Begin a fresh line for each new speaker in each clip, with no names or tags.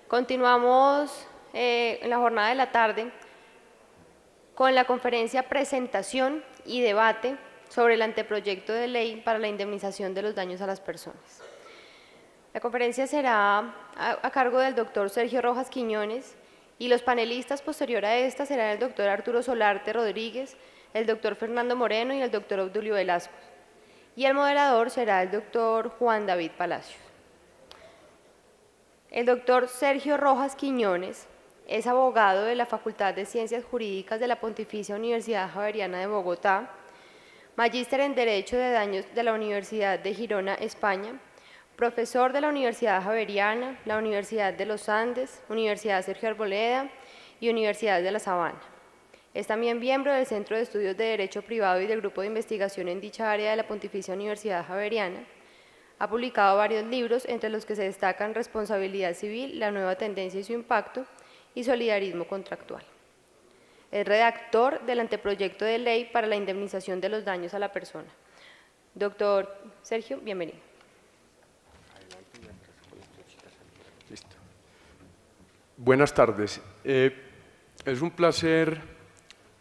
Continuamos en la jornada de la tarde con la conferencia Presentación y Debate sobre el anteproyecto de ley para la indemnización de los daños a las personas. La conferencia será a cargo del doctor Sergio Rojas Quiñones y los panelistas posterior a esta serán el doctor Arturo Solarte Rodríguez, el doctor Fernando Moreno y el doctor Obdulio Velasco. Y el moderador será el doctor Juan David Palacios. El doctor Sergio Rojas Quiñones es abogado de la Facultad de Ciencias Jurídicas de la Pontificia Universidad Javeriana de Bogotá, magíster en Derecho de Daños de la Universidad de Girona, España, profesor de la Universidad Javeriana, la Universidad de los Andes, Universidad Sergio Arboleda y Universidad de La Sabana. Es también miembro del Centro de Estudios de Derecho Privado y del Grupo de Investigación en dicha área de la Pontificia Universidad Javeriana. Ha publicado varios libros, entre los que se destacan Responsabilidad Civil, la nueva tendencia y su impacto, y Solidarismo contractual. Es redactor del anteproyecto de ley para la indemnización de los daños a la persona. Doctor Sergio, bienvenido.
Listo. Buenas tardes. Es un placer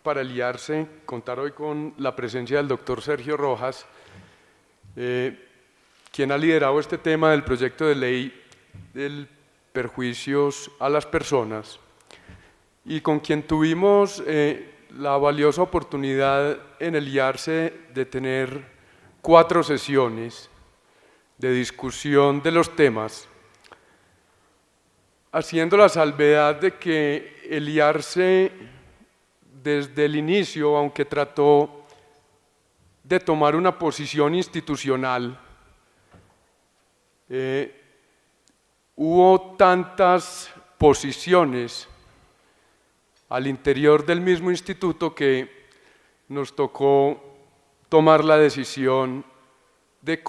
para el IARCE contar hoy con la presencia del doctor Sergio Rojas, quien ha liderado este tema del proyecto de ley del perjuicios a las personas y con quien tuvimos la valiosa oportunidad en el IARCE de tener 4 sesiones de discusión de los temas, haciendo la salvedad de que el IARCE desde el inicio, aunque trató de tomar una posición institucional, hubo tantas posiciones al interior del mismo instituto que nos tocó tomar la decisión de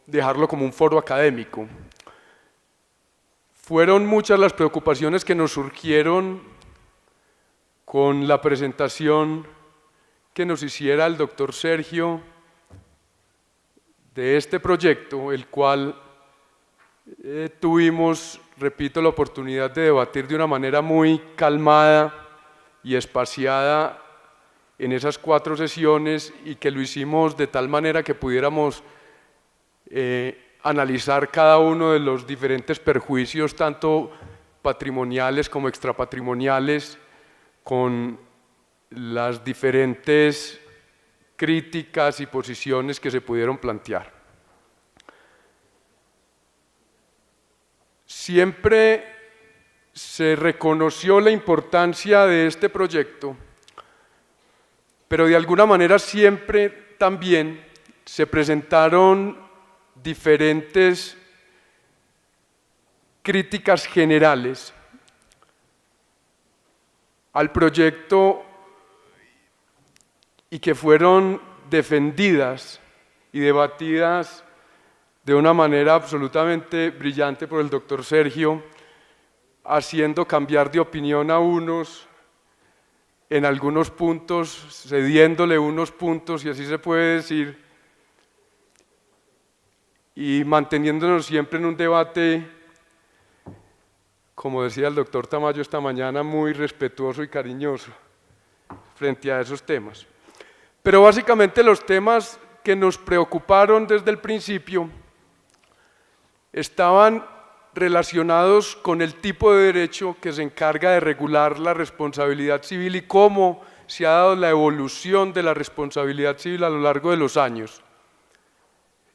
dejarlo como un foro académico. Fueron muchas las preocupaciones que nos surgieron con la presentación que nos hiciera el doctor Sergio de este proyecto, el cual tuvimos, repito, la oportunidad de debatir de una manera muy calmada y espaciada en esas 4 sesiones y que lo hicimos de tal manera que pudiéramos analizar cada uno de los diferentes perjuicios, tanto patrimoniales como extrapatrimoniales, con las diferentes críticas y posiciones que se pudieron plantear. Siempre se reconoció la importancia de este proyecto, pero de alguna manera siempre también se presentaron diferentes críticas generales al proyecto y que fueron defendidas y debatidas de una manera absolutamente brillante por el doctor Sergio, haciendo cambiar de opinión a unos, en algunos puntos, cediéndole unos puntos, y así se puede decir, y manteniéndonos siempre en un debate, como decía el doctor Tamayo esta mañana, muy respetuoso y cariñoso frente a esos temas. Pero básicamente los temas que nos preocuparon desde el principio estaban relacionados con el tipo de derecho que se encarga de regular la responsabilidad civil y cómo se ha dado la evolución de la responsabilidad civil a lo largo de los años,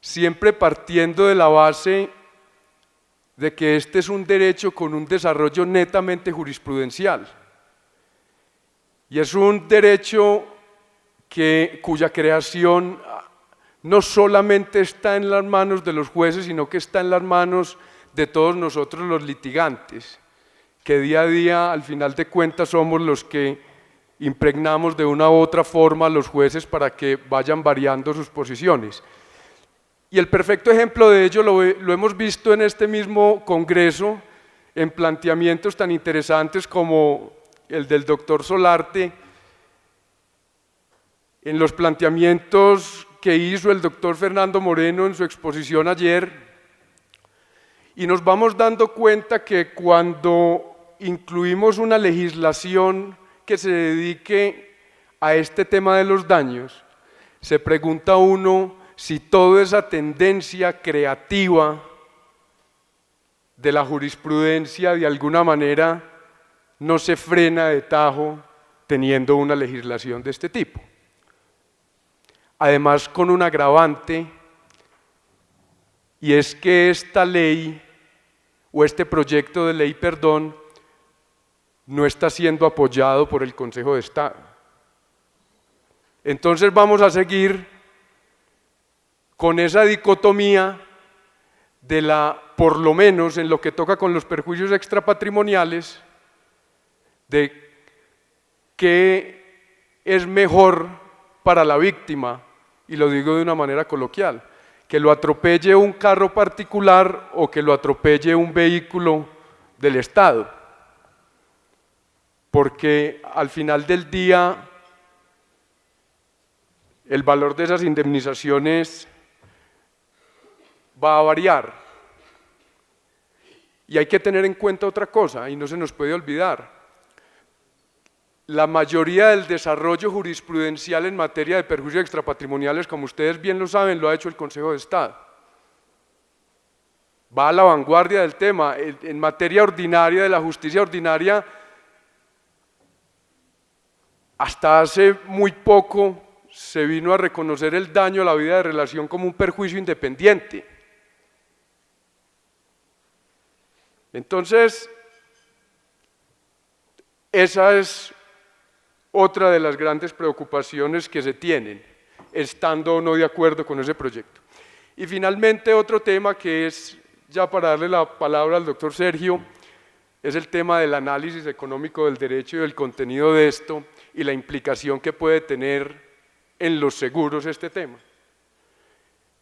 siempre partiendo de la base de que este es un derecho con un desarrollo netamente jurisprudencial y es un derecho cuya creación no solamente está en las manos de los jueces, sino que está en las manos de todos nosotros los litigantes, que día a día, al final de cuentas, somos los que impregnamos de una u otra forma a los jueces para que vayan variando sus posiciones. Y el perfecto ejemplo de ello lo hemos visto en este mismo congreso, en planteamientos tan interesantes como el del doctor Solarte, en los planteamientos que hizo el doctor Fernando Moreno en su exposición ayer, Y nos vamos dando cuenta que cuando incluimos una legislación que se dedique a este tema de los daños, se pregunta uno si toda esa tendencia creativa de la jurisprudencia de alguna manera no se frena de tajo teniendo una legislación de este tipo. Además, con un agravante, y es que esta ley o este proyecto de ley, perdón, no está siendo apoyado por el Consejo de Estado. Entonces vamos a seguir con esa dicotomía de por lo menos en lo que toca con los perjuicios extrapatrimoniales, de qué es mejor para la víctima, y lo digo de una manera coloquial, que lo atropelle un carro particular o que lo atropelle un vehículo del Estado. Porque al final del día el valor de esas indemnizaciones va a variar. Y hay que tener en cuenta otra cosa, y no se nos puede olvidar. La mayoría del desarrollo jurisprudencial en materia de perjuicios extrapatrimoniales, como ustedes bien lo saben, lo ha hecho el Consejo de Estado. Va a la vanguardia del tema. En materia ordinaria, de la justicia ordinaria, hasta hace muy poco se vino a reconocer el daño a la vida de relación como un perjuicio independiente. Entonces, esa es otra de las grandes preocupaciones que se tienen, estando o no de acuerdo con ese proyecto. Y finalmente otro tema que es, ya para darle la palabra al doctor Sergio, es el tema del análisis económico del derecho y del contenido de esto y la implicación que puede tener en los seguros este tema,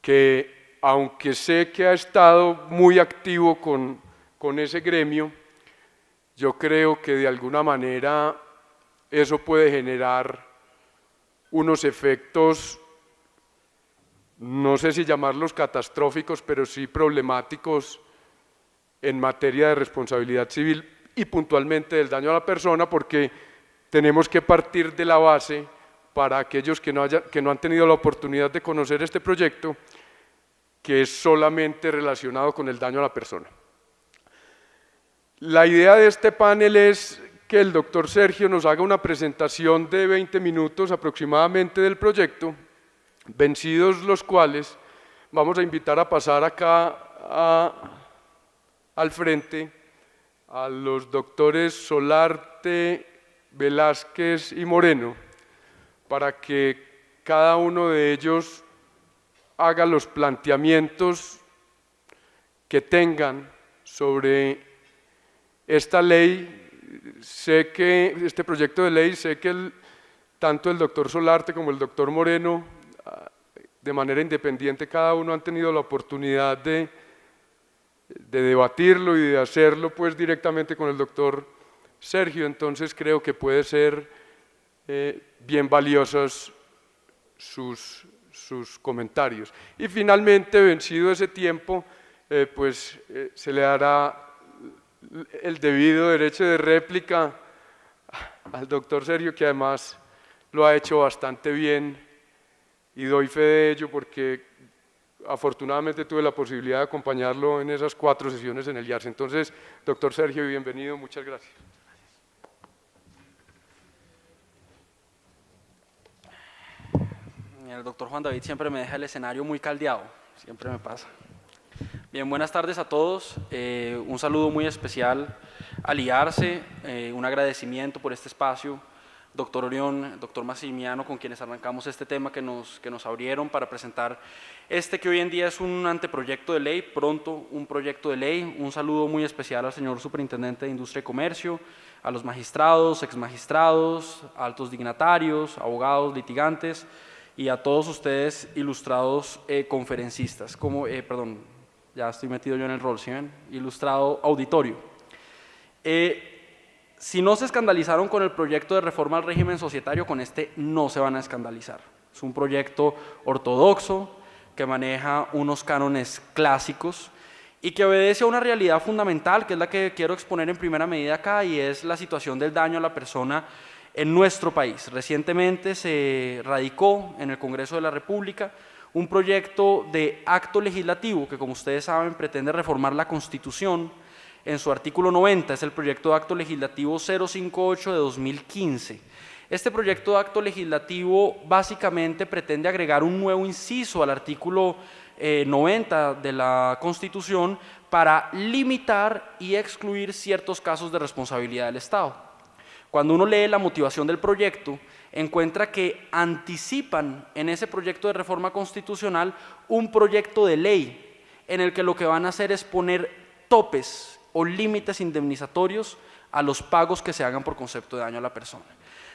que aunque sé que ha estado muy activo con ese gremio, yo creo que de alguna manera eso puede generar unos efectos, no sé si llamarlos catastróficos, pero sí problemáticos en materia de responsabilidad civil y puntualmente del daño a la persona, porque tenemos que partir de la base, para aquellos que no han tenido la oportunidad de conocer este proyecto, que es solamente relacionado con el daño a la persona. La idea de este panel es que el doctor Sergio nos haga una presentación de 20 minutos aproximadamente del proyecto, vencidos los cuales vamos a invitar a pasar acá al frente a los doctores Solarte, Velázquez y Moreno, para que cada uno de ellos haga los planteamientos que tengan sobre esta ley. Sé que este proyecto de ley, sé que tanto el doctor Solarte como el doctor Moreno, de manera independiente, cada uno han tenido la oportunidad de debatirlo y de hacerlo pues directamente con el doctor Sergio. Entonces creo que puede ser bien valiosos sus comentarios. Y finalmente, vencido ese tiempo, se le dará el debido derecho de réplica al doctor Sergio, que además lo ha hecho bastante bien, y doy fe de ello porque afortunadamente tuve la posibilidad de acompañarlo en esas 4 sesiones en el IARS. Entonces, doctor Sergio, bienvenido, muchas gracias.
El doctor Juan David siempre me deja el escenario muy caldeado, siempre me pasa. Bien, buenas tardes a todos, un saludo muy especial al IARCE, un agradecimiento por este espacio, doctor Orión, doctor Maximiano, con quienes arrancamos este tema que nos abrieron para presentar este que hoy en día es un anteproyecto de ley, pronto un proyecto de ley. Un saludo muy especial al señor Superintendente de Industria y Comercio, a los magistrados, exmagistrados, altos dignatarios, abogados, litigantes y a todos ustedes ilustrados conferencistas, perdón, ya estoy metido yo en el rol, ¿sí ven? Ilustrado auditorio. Si no se escandalizaron con el proyecto de reforma al régimen societario, con este no se van a escandalizar. Es un proyecto ortodoxo que maneja unos cánones clásicos y que obedece a una realidad fundamental, que es la que quiero exponer en primera medida acá, y es la situación del daño a la persona en nuestro país. Recientemente se radicó en el Congreso de la República un proyecto de acto legislativo que, como ustedes saben, pretende reformar la Constitución en su artículo 90, es el proyecto de acto legislativo 058 de 2015. Este proyecto de acto legislativo básicamente pretende agregar un nuevo inciso al artículo 90 de la Constitución para limitar y excluir ciertos casos de responsabilidad del Estado. Cuando uno lee la motivación del proyecto, encuentra que anticipan en ese proyecto de reforma constitucional un proyecto de ley en el que lo que van a hacer es poner topes o límites indemnizatorios a los pagos que se hagan por concepto de daño a la persona.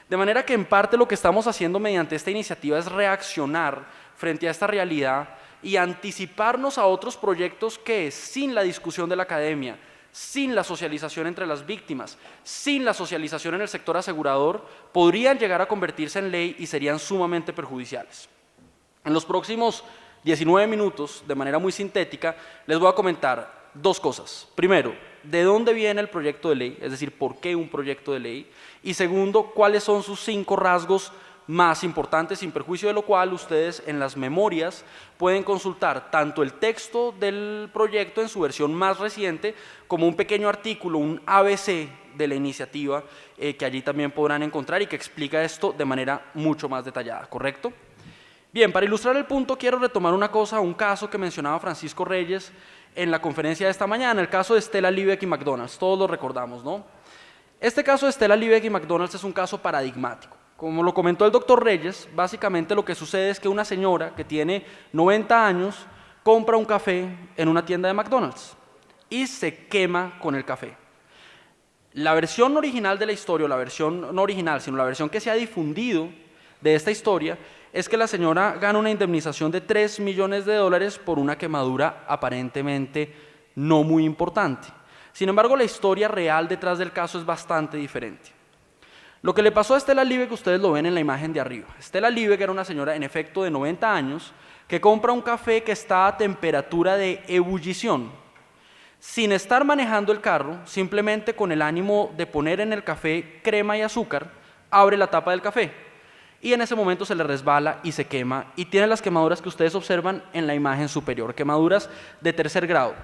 De manera que en parte lo que estamos haciendo mediante esta iniciativa es reaccionar frente a esta realidad y anticiparnos a otros proyectos que, sin la discusión de la academia, sin la socialización entre las víctimas, sin la socialización en el sector asegurador, podrían llegar a convertirse en ley y serían sumamente perjudiciales. En los próximos 19 minutos, de manera muy sintética, les voy a comentar dos cosas. Primero, de dónde viene el proyecto de ley, es decir, por qué un proyecto de ley, y segundo, cuáles son sus 5 rasgos más importantes, sin perjuicio de lo cual ustedes en las memorias pueden consultar tanto el texto del proyecto en su versión más reciente como un pequeño artículo, un ABC de la iniciativa que allí también podrán encontrar y que explica esto de manera mucho más detallada, ¿correcto? Bien, para ilustrar el punto quiero retomar una cosa, un caso que mencionaba Francisco Reyes en la conferencia de esta mañana, el caso de Stella Liebeck y McDonald's, todos lo recordamos, ¿no? Este caso de Stella Liebeck y McDonald's es un caso paradigmático. Como lo comentó el doctor Reyes, básicamente lo que sucede es que una señora que tiene 90 años compra un café en una tienda de McDonald's y se quema con el café. La versión original de la historia, o la versión no original, sino la versión que se ha difundido de esta historia, es que la señora gana una indemnización de $3 millones por una quemadura aparentemente no muy importante. Sin embargo, la historia real detrás del caso es bastante diferente. Lo que le pasó a Stella Liebeck, ustedes lo ven en la imagen de arriba. Stella Liebeck era una señora, en efecto, de 90 años, que compra un café que está a temperatura de ebullición, sin estar manejando el carro, simplemente con el ánimo de poner en el café crema y azúcar, abre la tapa del café y en ese momento se le resbala y se quema y tiene las quemaduras que ustedes observan en la imagen superior, quemaduras de 3er grado.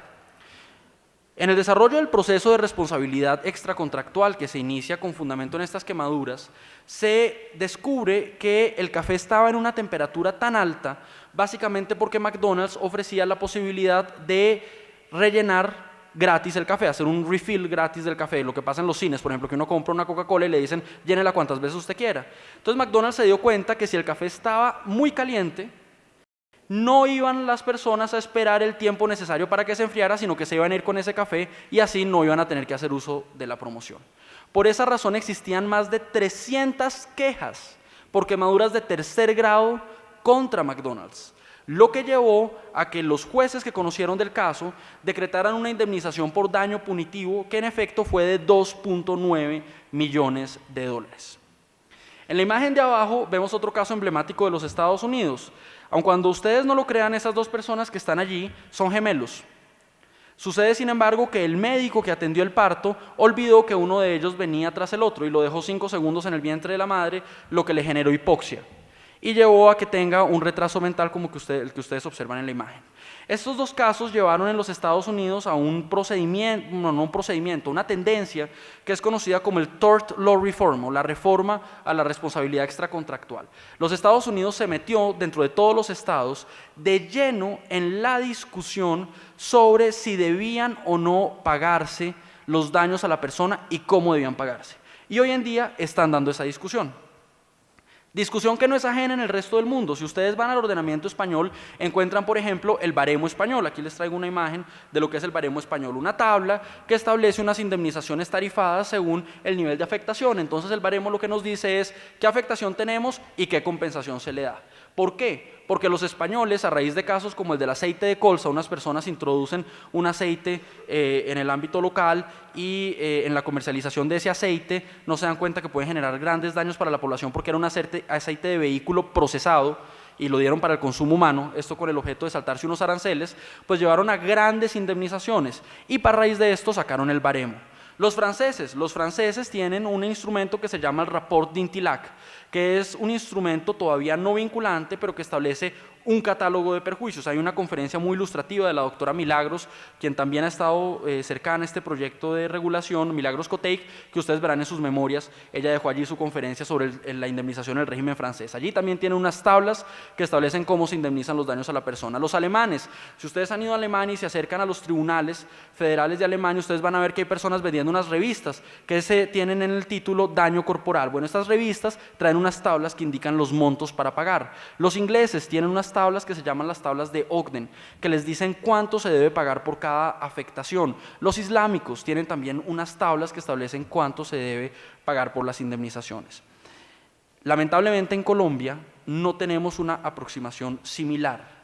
En el desarrollo del proceso de responsabilidad extracontractual que se inicia con fundamento en estas quemaduras, se descubre que el café estaba en una temperatura tan alta, básicamente porque McDonald's ofrecía la posibilidad de rellenar gratis el café, hacer un refill gratis del café, lo que pasa en los cines, por ejemplo, que uno compra una Coca-Cola y le dicen, llénela cuantas veces usted quiera. Entonces McDonald's se dio cuenta que si el café estaba muy caliente, no iban las personas a esperar el tiempo necesario para que se enfriara, sino que se iban a ir con ese café y así no iban a tener que hacer uso de la promoción. Por esa razón existían más de 300 quejas por quemaduras de 3er grado contra McDonald's, lo que llevó a que los jueces que conocieron del caso decretaran una indemnización por daño punitivo que en efecto fue de $2.9 millones. En la imagen de abajo vemos otro caso emblemático de los Estados Unidos. Aun cuando ustedes no lo crean, esas dos personas que están allí son gemelos. Sucede, sin embargo, que el médico que atendió el parto olvidó que uno de ellos venía tras el otro y lo dejó 5 segundos en el vientre de la madre, lo que le generó hipoxia y llevó a que tenga un retraso mental como el que ustedes observan en la imagen. Estos dos casos llevaron en los Estados Unidos a un procedimiento, una tendencia que es conocida como el Tort Law Reform, o la reforma a la responsabilidad extracontractual. Los Estados Unidos se metió, dentro de todos los estados, de lleno en la discusión sobre si debían o no pagarse los daños a la persona y cómo debían pagarse. Y hoy en día están dando esa discusión. Discusión que no es ajena en el resto del mundo. Si ustedes van al ordenamiento español, encuentran, por ejemplo, el baremo español. Aquí les traigo una imagen de lo que es el baremo español, una tabla que establece unas indemnizaciones tarifadas según el nivel de afectación. Entonces el baremo lo que nos dice es qué afectación tenemos y qué compensación se le da. ¿Por qué? Porque los españoles, a raíz de casos como el del aceite de colza, unas personas introducen un aceite en el ámbito local y en la comercialización de ese aceite no se dan cuenta que puede generar grandes daños para la población porque era un aceite de vehículo procesado y lo dieron para el consumo humano, esto con el objeto de saltarse unos aranceles, pues llevaron a grandes indemnizaciones y para raíz de esto sacaron el baremo. Los franceses tienen un instrumento que se llama el Rapport d'Intillac, que es un instrumento todavía no vinculante, pero que establece un catálogo de perjuicios. Hay una conferencia muy ilustrativa de la doctora Milagros, quien también ha estado cercana a este proyecto de regulación, Milagros Coteig, que ustedes verán en sus memorias. Ella dejó allí su conferencia sobre la indemnización del régimen francés. Allí también tiene unas tablas que establecen cómo se indemnizan los daños a la persona. Los alemanes, si ustedes han ido a Alemania y se acercan a los tribunales federales de Alemania, ustedes van a ver que hay personas vendiendo unas revistas que tienen en el título daño corporal. Bueno, estas revistas traen unas tablas que indican los montos para pagar. Los ingleses tienen unas tablas que se llaman las tablas de Ogden, que les dicen cuánto se debe pagar por cada afectación. Los islámicos tienen también unas tablas que establecen cuánto se debe pagar por las indemnizaciones. Lamentablemente en Colombia no tenemos una aproximación similar.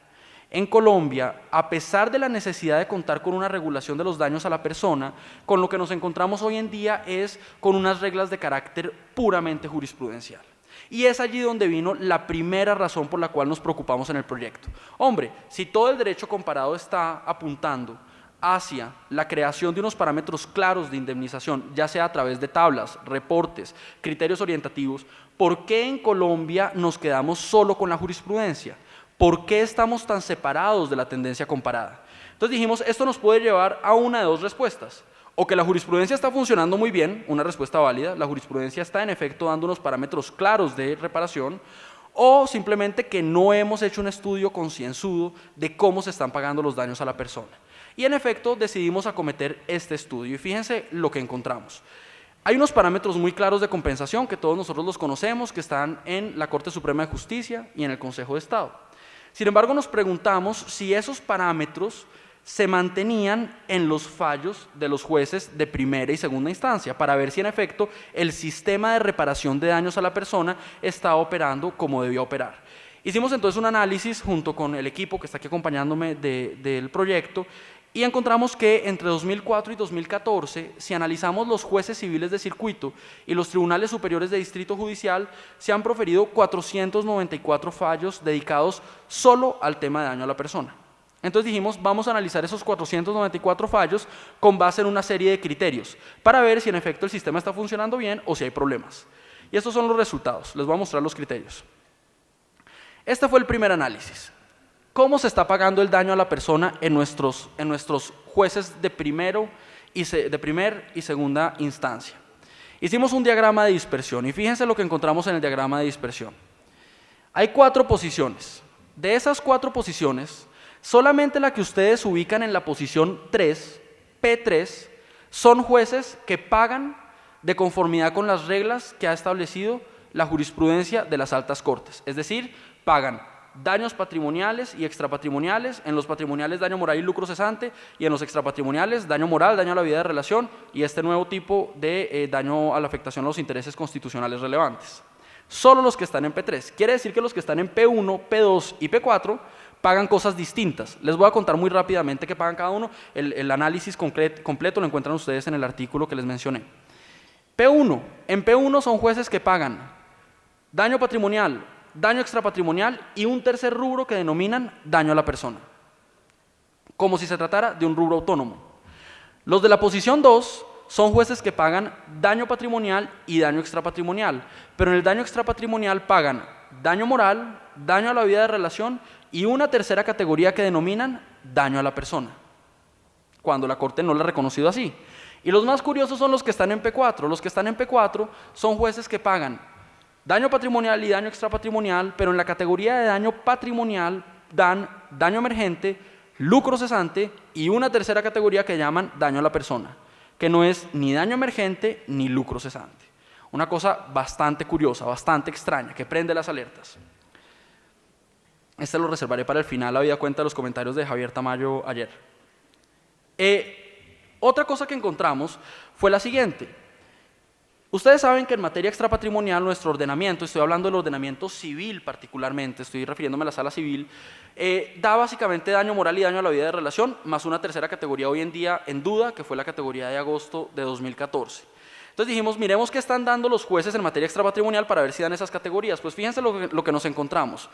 En Colombia, a pesar de la necesidad de contar con una regulación de los daños a la persona, con lo que nos encontramos hoy en día es con unas reglas de carácter puramente jurisprudencial. Y es allí donde vino la primera razón por la cual nos preocupamos en el proyecto. Hombre, si todo el derecho comparado está apuntando hacia la creación de unos parámetros claros de indemnización, ya sea a través de tablas, reportes, criterios orientativos, ¿por qué en Colombia nos quedamos solo con la jurisprudencia? ¿Por qué estamos tan separados de la tendencia comparada? Entonces dijimos, esto nos puede llevar a una de dos respuestas. O que la jurisprudencia está funcionando muy bien, una respuesta válida, la jurisprudencia está en efecto dando unos parámetros claros de reparación, o simplemente que no hemos hecho un estudio concienzudo de cómo se están pagando los daños a la persona. Y en efecto decidimos acometer este estudio y fíjense lo que encontramos. Hay unos parámetros muy claros de compensación que todos nosotros los conocemos, que están en la Corte Suprema de Justicia y en el Consejo de Estado. Sin embargo, nos preguntamos si esos parámetros se mantenían en los fallos de los jueces de primera y segunda instancia para ver si en efecto el sistema de reparación de daños a la persona está operando como debía operar. Hicimos entonces un análisis junto con el equipo que está aquí acompañándome del proyecto y encontramos que entre 2004 y 2014, si analizamos los jueces civiles de circuito y los tribunales superiores de distrito judicial, se han proferido 494 fallos dedicados solo al tema de daño a la persona. Entonces dijimos, vamos a analizar esos 494 fallos con base en una serie de criterios para ver si en efecto el sistema está funcionando bien o si hay problemas. Y estos son los resultados, les voy a mostrar los criterios. Este fue el primer análisis. ¿Cómo se está pagando el daño a la persona en nuestros jueces de primer y segunda instancia? Hicimos un diagrama de dispersión y fíjense lo que encontramos en el diagrama de dispersión. Hay 4 posiciones. De esas 4 posiciones, solamente la que ustedes ubican en la posición 3, P3, son jueces que pagan de conformidad con las reglas que ha establecido la jurisprudencia de las altas cortes. Es decir, pagan daños patrimoniales y extrapatrimoniales, en los patrimoniales daño moral y lucro cesante, y en los extrapatrimoniales daño moral, daño a la vida de relación y este nuevo tipo de daño a la afectación a los intereses constitucionales relevantes. Solo los que están en P3. Quiere decir que los que están en P1, P2 y P4 pagan cosas distintas. Les voy a contar muy rápidamente qué pagan cada uno. El análisis completo lo encuentran ustedes en el artículo que les mencioné. P1. En P1 son jueces que pagan daño patrimonial, daño extrapatrimonial y un tercer rubro que denominan daño a la persona, como si se tratara de un rubro autónomo. Los de la posición 2 son jueces que pagan daño patrimonial y daño extrapatrimonial, pero en el daño extrapatrimonial pagan daño moral, daño a la vida de relación y una tercera categoría que denominan daño a la persona, cuando la Corte no lo ha reconocido así. Y los más curiosos son los que están en P4. Los que están en P4 son jueces que pagan daño patrimonial y daño extrapatrimonial, pero en la categoría de daño patrimonial dan daño emergente, lucro cesante y una tercera categoría que llaman daño a la persona, que no es ni daño emergente ni lucro cesante. Una cosa bastante curiosa, bastante extraña, que prende las alertas. Este lo reservaré para el final, habida cuenta de los comentarios de Javier Tamayo ayer. Otra cosa que encontramos fue la siguiente. Ustedes saben que en materia extrapatrimonial nuestro ordenamiento, estoy hablando del ordenamiento civil particularmente, estoy refiriéndome a la sala civil, da básicamente daño moral y daño a la vida de relación, más una tercera categoría hoy en día en duda, que fue la categoría de agosto de 2014. Entonces dijimos, miremos qué están dando los jueces en materia extrapatrimonial para ver si dan esas categorías. Pues fíjense lo que nos encontramos.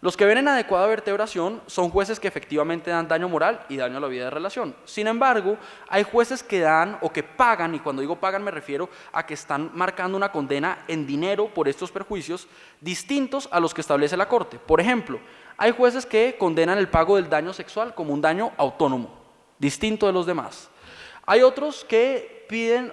Los que ven en adecuada vertebración son jueces que efectivamente dan daño moral y daño a la vida de relación. Sin embargo, hay jueces que dan o que pagan, y cuando digo pagan me refiero a que están marcando una condena en dinero por estos perjuicios distintos a los que establece la Corte. Por ejemplo, hay jueces que condenan el pago del daño sexual como un daño autónomo, distinto de los demás. Hay otros que piden,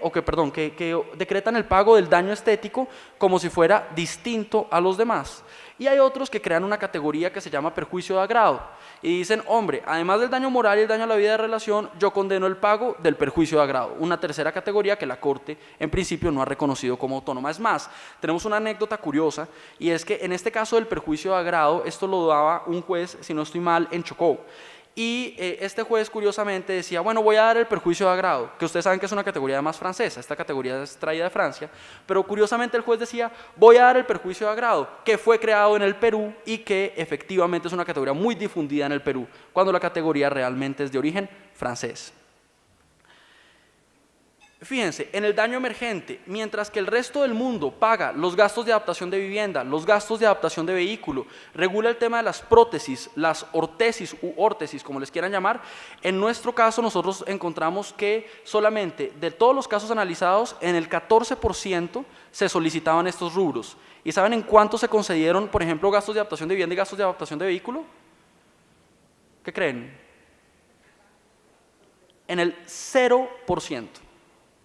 que decretan el pago del daño estético como si fuera distinto a los demás. Y hay otros que crean una categoría que se llama perjuicio de agrado y dicen, hombre, además del daño moral y el daño a la vida de relación, yo condeno el pago del perjuicio de agrado, una tercera categoría que la Corte en principio no ha reconocido como autónoma. Es más, tenemos una anécdota curiosa y es que en este caso del perjuicio de agrado, esto lo daba un juez, si no estoy mal, en Chocó. Y este juez curiosamente decía, bueno, voy a dar el perjuicio de agrado, que ustedes saben que es una categoría además francesa, esta categoría es traída de Francia, pero curiosamente el juez decía, voy a dar el perjuicio de agrado, que fue creado en el Perú y que efectivamente es una categoría muy difundida en el Perú, cuando la categoría realmente es de origen francés. Fíjense, en el daño emergente, mientras que el resto del mundo paga los gastos de adaptación de vivienda, los gastos de adaptación de vehículo, regula el tema de las prótesis, las ortesis u órtesis, como les quieran llamar, en nuestro caso nosotros encontramos que solamente de todos los casos analizados, en el 14% se solicitaban estos rubros. ¿Y saben en cuánto se concedieron, por ejemplo, gastos de adaptación de vivienda y gastos de adaptación de vehículo? ¿Qué creen? En el 0%.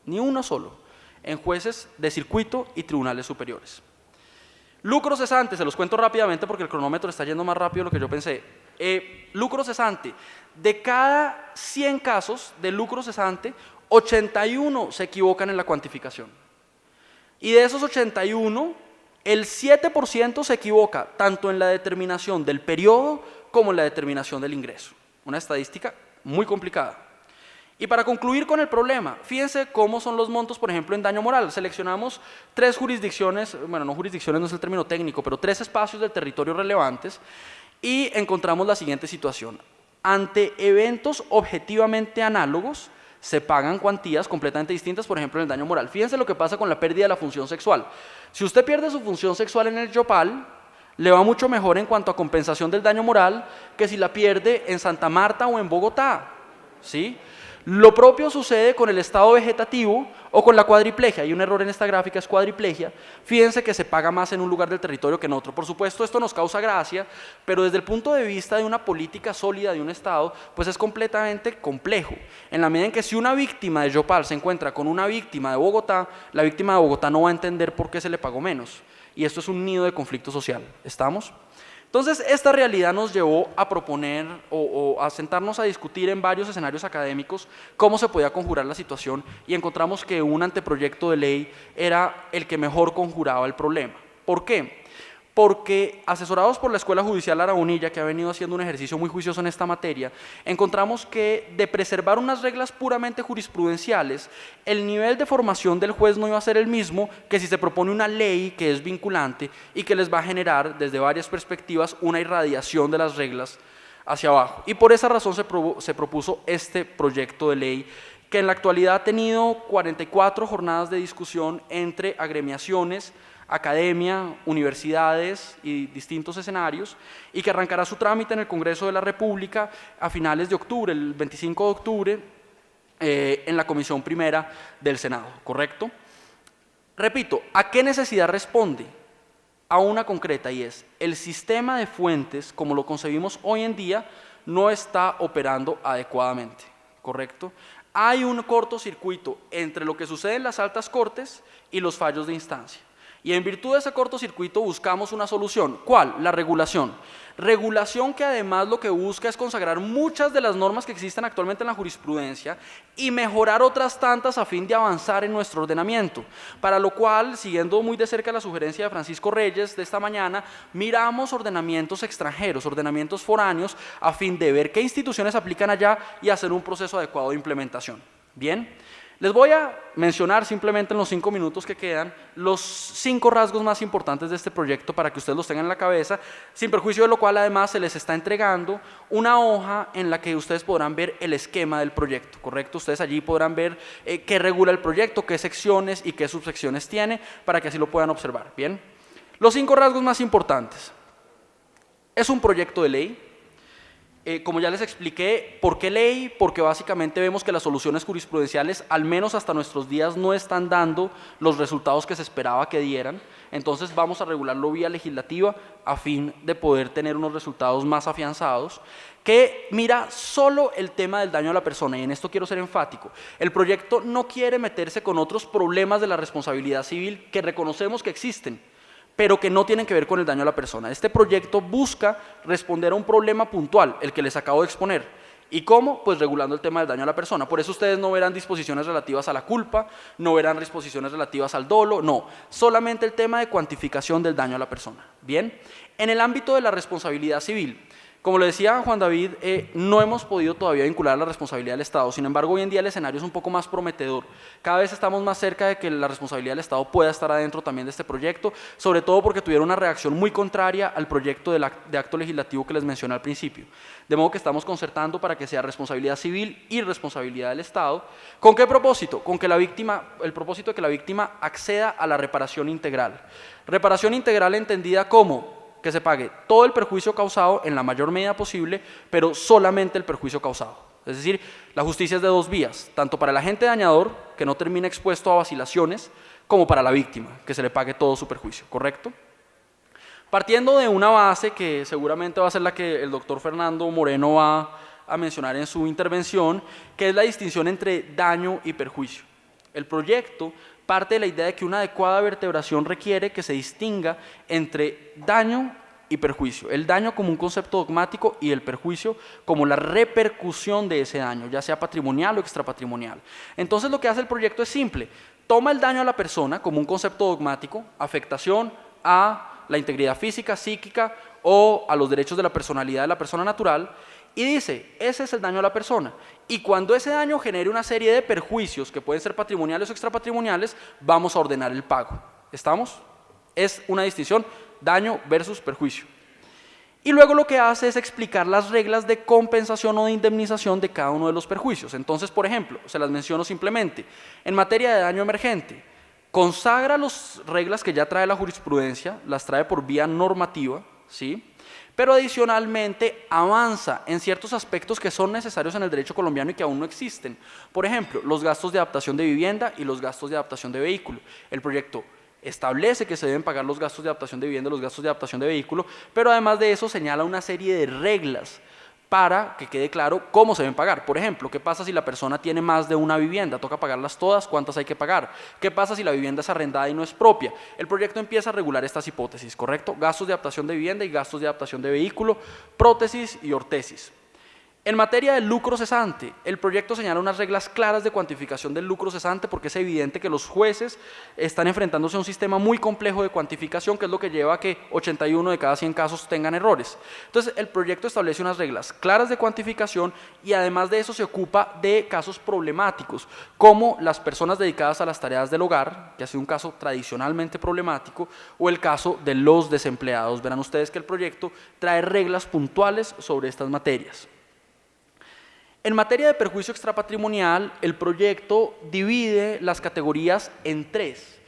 Ni uno solo, en jueces de circuito y tribunales superiores. Lucro cesante, se los cuento rápidamente porque el cronómetro está yendo más rápido de lo que yo pensé. Lucro cesante, de cada 100 casos de lucro cesante, 81 se equivocan en la cuantificación. Y de esos 81, el 7% se equivoca tanto en la determinación del periodo como en la determinación del ingreso. Una estadística muy complicada. Y para concluir con el problema, fíjense cómo son los montos, por ejemplo, en daño moral. Seleccionamos 3 jurisdicciones, bueno, no jurisdicciones, no es el término técnico, pero 3 espacios del territorio relevantes y encontramos la siguiente situación. Ante eventos objetivamente análogos, se pagan cuantías completamente distintas, por ejemplo, en el daño moral. Fíjense lo que pasa con la pérdida de la función sexual. Si usted pierde su función sexual en el Yopal, le va mucho mejor en cuanto a compensación del daño moral que si la pierde en Santa Marta o en Bogotá, ¿sí? Lo propio sucede con el estado vegetativo o con la cuadriplegia. Hay un error en esta gráfica, es cuadriplegia. Fíjense que se paga más en un lugar del territorio que en otro. Por supuesto, esto nos causa gracia, pero desde el punto de vista de una política sólida de un Estado, pues es completamente complejo. En la medida en que si una víctima de Yopal se encuentra con una víctima de Bogotá, la víctima de Bogotá no va a entender por qué se le pagó menos. Y esto es un nido de conflicto social. ¿Estamos? Entonces, esta realidad nos llevó a proponer o a sentarnos a discutir en varios escenarios académicos cómo se podía conjurar la situación y encontramos que un anteproyecto de ley era el que mejor conjuraba el problema. ¿Por qué? Porque asesorados por la Escuela Judicial Aragonilla, que ha venido haciendo un ejercicio muy juicioso en esta materia, encontramos que de preservar unas reglas puramente jurisprudenciales, el nivel de formación del juez no iba a ser el mismo que si se propone una ley que es vinculante y que les va a generar desde varias perspectivas una irradiación de las reglas hacia abajo. Y por esa razón se propuso este proyecto de ley que en la actualidad ha tenido 44 jornadas de discusión entre agremiaciones, academia, universidades y distintos escenarios, y que arrancará su trámite en el Congreso de la República a finales de octubre, el 25 de octubre, en la Comisión Primera del Senado, ¿correcto? Repito, ¿a qué necesidad responde? A una concreta, y es, el sistema de fuentes, como lo concebimos hoy en día, no está operando adecuadamente, ¿correcto? Hay un cortocircuito entre lo que sucede en las altas cortes y los fallos de instancia. Y en virtud de ese cortocircuito buscamos una solución. ¿Cuál? La regulación. Regulación que además lo que busca es consagrar muchas de las normas que existen actualmente en la jurisprudencia y mejorar otras tantas a fin de avanzar en nuestro ordenamiento. Para lo cual, siguiendo muy de cerca la sugerencia de Francisco Reyes de esta mañana, miramos ordenamientos extranjeros, ordenamientos foráneos, a fin de ver qué instituciones aplican allá y hacer un proceso adecuado de implementación. Bien. Les voy a mencionar simplemente en los 5 minutos que quedan los 5 rasgos más importantes de este proyecto para que ustedes los tengan en la cabeza, sin perjuicio de lo cual además se les está entregando una hoja en la que ustedes podrán ver el esquema del proyecto, ¿correcto? Ustedes allí podrán ver qué regula el proyecto, qué secciones y qué subsecciones tiene, para que así lo puedan observar, ¿bien? Los 5 rasgos más importantes. Es un proyecto de ley. Como ya les expliqué, ¿por qué ley? Porque básicamente vemos que las soluciones jurisprudenciales, al menos hasta nuestros días, no están dando los resultados que se esperaba que dieran. Entonces vamos a regularlo vía legislativa a fin de poder tener unos resultados más afianzados, que mira solo el tema del daño a la persona, y en esto quiero ser enfático. El proyecto no quiere meterse con otros problemas de la responsabilidad civil que reconocemos que existen, pero que no tienen que ver con el daño a la persona. Este proyecto busca responder a un problema puntual, el que les acabo de exponer. ¿Y cómo? Pues regulando el tema del daño a la persona. Por eso ustedes no verán disposiciones relativas a la culpa, no verán disposiciones relativas al dolo, no. Solamente el tema de cuantificación del daño a la persona. Bien, en el ámbito de la responsabilidad civil, como le decía Juan David, no hemos podido todavía vincular la responsabilidad del Estado. Sin embargo, hoy en día el escenario es un poco más prometedor. Cada vez estamos más cerca de que la responsabilidad del Estado pueda estar adentro también de este proyecto, sobre todo porque tuvieron una reacción muy contraria al proyecto de acto legislativo que les mencioné al principio. De modo que estamos concertando para que sea responsabilidad civil y responsabilidad del Estado. ¿Con qué propósito? Con que el propósito de que la víctima acceda a la reparación integral. Reparación integral entendida como que se pague todo el perjuicio causado en la mayor medida posible, pero solamente el perjuicio causado. Es decir, la justicia es de dos vías, tanto para el agente dañador, que no termine expuesto a vacilaciones, como para la víctima, que se le pague todo su perjuicio, ¿correcto? Partiendo de una base que seguramente va a ser la que el doctor Fernando Moreno va a mencionar en su intervención, que es la distinción entre daño y perjuicio. El proyecto parte de la idea de que una adecuada vertebración requiere que se distinga entre daño y perjuicio. El daño como un concepto dogmático y el perjuicio como la repercusión de ese daño, ya sea patrimonial o extrapatrimonial. Entonces lo que hace el proyecto es simple, toma el daño a la persona como un concepto dogmático, afectación a la integridad física, psíquica o a los derechos de la personalidad de la persona natural, y dice, ese es el daño a la persona. Y cuando ese daño genere una serie de perjuicios, que pueden ser patrimoniales o extrapatrimoniales, vamos a ordenar el pago. ¿Estamos? Es una distinción, daño versus perjuicio. Y luego lo que hace es explicar las reglas de compensación o de indemnización de cada uno de los perjuicios. Entonces, por ejemplo, se las menciono simplemente. En materia de daño emergente, consagra las reglas que ya trae la jurisprudencia, las trae por vía normativa, ¿sí? Pero adicionalmente avanza en ciertos aspectos que son necesarios en el derecho colombiano y que aún no existen. Por ejemplo, los gastos de adaptación de vivienda y los gastos de adaptación de vehículo. El proyecto establece que se deben pagar los gastos de adaptación de vivienda y los gastos de adaptación de vehículo, pero además de eso señala una serie de reglas para que quede claro cómo se deben pagar. Por ejemplo, ¿qué pasa si la persona tiene más de una vivienda? ¿Toca pagarlas todas? ¿Cuántas hay que pagar? ¿Qué pasa si la vivienda es arrendada y no es propia? El proyecto empieza a regular estas hipótesis, ¿correcto? Gastos de adaptación de vivienda y gastos de adaptación de vehículo, prótesis y ortesis. En materia del lucro cesante, el proyecto señala unas reglas claras de cuantificación del lucro cesante porque es evidente que los jueces están enfrentándose a un sistema muy complejo de cuantificación que es lo que lleva a que 81 de cada 100 casos tengan errores. Entonces, el proyecto establece unas reglas claras de cuantificación y además de eso se ocupa de casos problemáticos, como las personas dedicadas a las tareas del hogar, que ha sido un caso tradicionalmente problemático, o el caso de los desempleados. Verán ustedes que el proyecto trae reglas puntuales sobre estas materias. En materia de perjuicio extrapatrimonial, el proyecto divide las categorías en tres.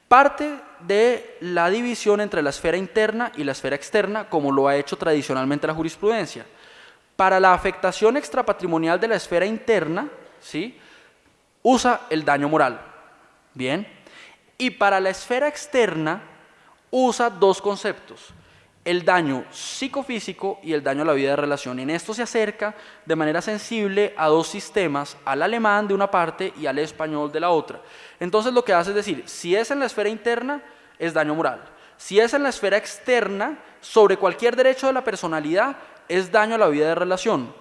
Parte de la división entre la esfera interna y la esfera externa, como lo ha hecho tradicionalmente la jurisprudencia. Para la afectación extrapatrimonial de la esfera interna, ¿sí?, usa el daño moral. Bien. Y para la esfera externa, usa dos conceptos: el daño psicofísico y el daño a la vida de relación. En esto se acerca de manera sensible a dos sistemas, al alemán de una parte y al español de la otra. Entonces lo que hace es decir, si es en la esfera interna, es daño moral. Si es en la esfera externa, sobre cualquier derecho de la personalidad, es daño a la vida de relación.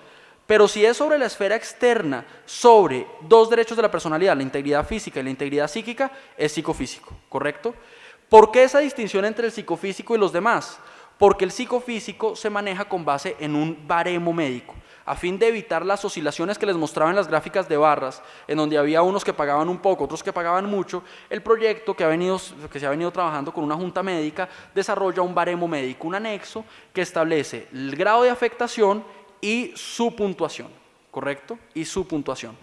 Pero si es sobre la esfera externa, sobre dos derechos de la personalidad, la integridad física y la integridad psíquica, es psicofísico, ¿correcto? ¿Por qué esa distinción entre el psicofísico y los demás? Porque el psicofísico se maneja con base en un baremo médico, a fin de evitar las oscilaciones que les mostraba en las gráficas de barras, en donde había unos que pagaban un poco, otros que pagaban mucho. El proyecto que se ha venido trabajando con una junta médica desarrolla un baremo médico, un anexo que establece el grado de afectación y su puntuación, ¿correcto? Y su puntuación.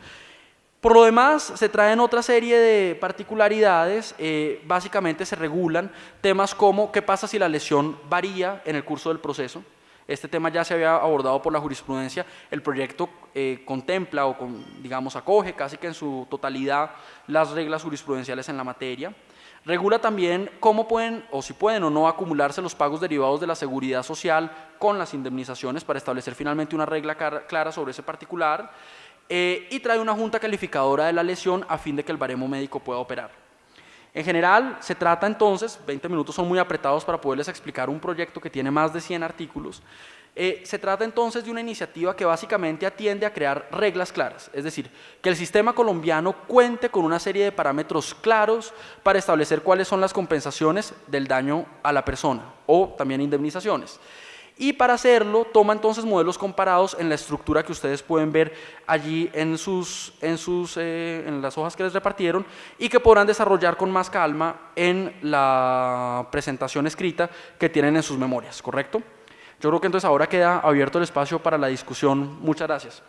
Por lo demás, se traen otra serie de particularidades, básicamente se regulan temas como qué pasa si la lesión varía en el curso del proceso, este tema ya se había abordado por la jurisprudencia. El proyecto contempla o, digamos, acoge casi que en su totalidad las reglas jurisprudenciales en la materia. Regula también cómo pueden, o si pueden o no, acumularse los pagos derivados de la seguridad social con las indemnizaciones para establecer finalmente una regla clara sobre ese particular, y trae una junta calificadora de la lesión a fin de que el baremo médico pueda operar. En general, se trata entonces, 20 minutos son muy apretados para poderles explicar un proyecto que tiene más de 100 artículos, se trata entonces de una iniciativa que básicamente atiende a crear reglas claras, es decir, que el sistema colombiano cuente con una serie de parámetros claros para establecer cuáles son las compensaciones del daño a la persona o también indemnizaciones. Y para hacerlo toma entonces modelos comparados en la estructura que ustedes pueden ver allí en las hojas que les repartieron y que podrán desarrollar con más calma en la presentación escrita que tienen en sus memorias, ¿correcto? Yo creo que entonces ahora queda abierto el espacio para la discusión. Muchas gracias.